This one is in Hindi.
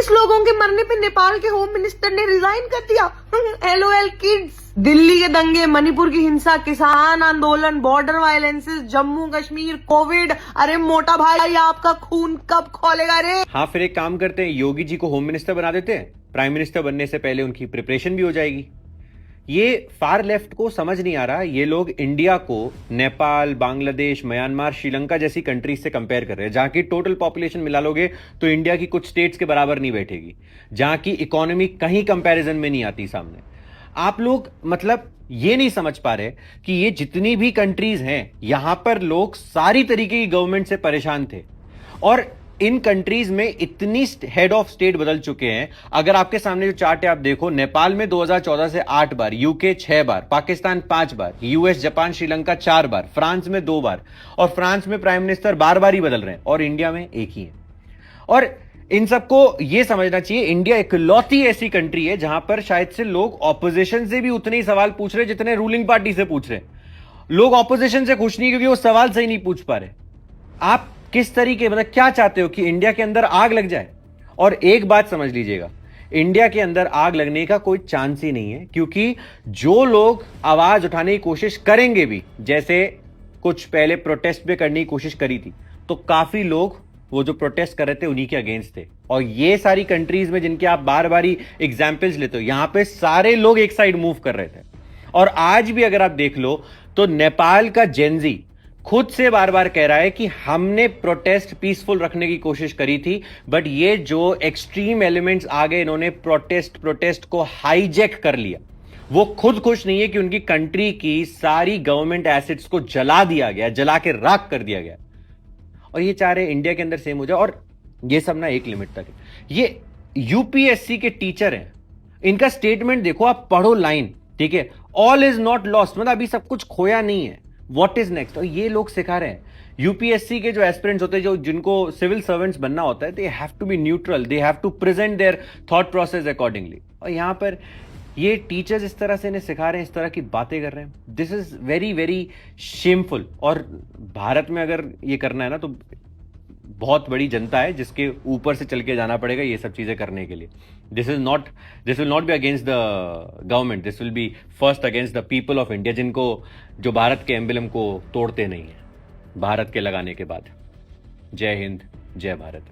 19 लोगों के मरने पे नेपाल के होम मिनिस्टर ने रिजाइन कर दिया। LOL kids. दिल्ली के दंगे, मणिपुर की हिंसा, किसान आंदोलन, border violences, Jammu Kashmir, Covid. अरे मोटा भाई आपका खून कब खोलेगा रे? हाँ, फिर एक काम करते हैं, योगी जी को होम मिनिस्टर बना देते हैं। प्राइम मिनिस्टर बनने से पहले उनकी प्रिपरेशन भी हो जाएगी। ये फार लेफ्ट को समझ नहीं आ रहा, ये लोग इंडिया को नेपाल, बांग्लादेश, म्यांमार, श्रीलंका जैसी कंट्रीज से कंपेयर कर रहे हैं, जहां की टोटल पॉपुलेशन मिला लोगे तो इंडिया की कुछ स्टेट्स के बराबर नहीं बैठेगी, जहां की इकोनॉमी कहीं कंपैरिजन में नहीं आती सामने। आप लोग मतलब ये नहीं समझ पा रहे कि ये जितनी भी कंट्रीज हैं, यहां पर लोग सारी तरीके की गवर्नमेंट से परेशान थे और इन कंट्रीज में इतनी हेड ऑफ स्टेट बदल चुके हैं। अगर आपके सामने जो चार्ट है आप देखो, नेपाल में 2014 से 8 बार, यूके 6 बार, पाकिस्तान 5 बार, यूएस, जापान, श्रीलंका 4 बार, फ्रांस में 2 बार, और फ्रांस में प्राइम मिनिस्टर बार बार ही बदल रहे हैं, और इंडिया में एक ही है। और इन सबको यह समझना चाहिए, इंडिया इकलौती ऐसी कंट्री है जहां पर शायद से लोग ऑपोजिशन से भी उतने ही सवाल पूछ रहे जितने रूलिंग पार्टी से पूछ रहे। लोग ऑपोजिशन से खुश नहीं क्योंकि वो सवाल सही नहीं पूछ पा रहे। आप किस तरीके, मतलब क्या चाहते हो कि इंडिया के अंदर आग लग जाए? और एक बात समझ लीजिएगा, इंडिया के अंदर आग लगने का कोई चांस ही नहीं है, क्योंकि जो लोग आवाज उठाने की कोशिश करेंगे भी, जैसे कुछ पहले प्रोटेस्ट भी करने की कोशिश करी थी, तो काफी लोग वो जो प्रोटेस्ट कर रहे थे उन्हीं के अगेंस्ट थे। और ये सारी कंट्रीज में जिनके आप बार बार ही एग्जाम्पल्स लेते हो, यहां पे सारे लोग एक साइड मूव कर रहे थे। और आज भी अगर आप देख लो तो नेपाल का जेनजी खुद से बार बार कह रहा है कि हमने प्रोटेस्ट पीसफुल रखने की कोशिश करी थी, बट ये जो एक्सट्रीम एलिमेंट्स आ गए, इन्होंने प्रोटेस्ट को हाईजैक कर लिया। वो खुद खुश नहीं है कि उनकी कंट्री की सारी गवर्नमेंट एसेट्स को जला दिया गया, जला के राख कर दिया गया, और ये चाह रहे इंडिया के अंदर सेम हो जाए। और ये सब ना एक लिमिट तक है। ये यूपीएससी के टीचर हैं, इनका स्टेटमेंट देखो, आप पढ़ो लाइन, ठीक है, ऑल इज नॉट लॉस्ट, मतलब अभी सब कुछ खोया नहीं है, व्हाट इज नेक्स्ट। और ये लोग सिखा रहे हैं यूपीएससी के जो एस्पिरेंट्स होते हैं, जो जिनको सिविल सर्वेंट्स बनना होता है, they have to be neutral, they have to present their thought process accordingly. और यहां पर ये टीचर्स इस तरह से इन्हें सिखा रहे हैं, इस तरह की बातें कर रहे हैं। This is very very shameful. और भारत में अगर ये करना है ना, तो बहुत बड़ी जनता है जिसके ऊपर से चल के जाना पड़ेगा ये सब चीजें करने के लिए। This will not be against the government, this will be first against the people of India, जिनको जो भारत के एम्बलम को तोड़ते नहीं है भारत के लगाने के बाद। जय हिंद, जय भारत।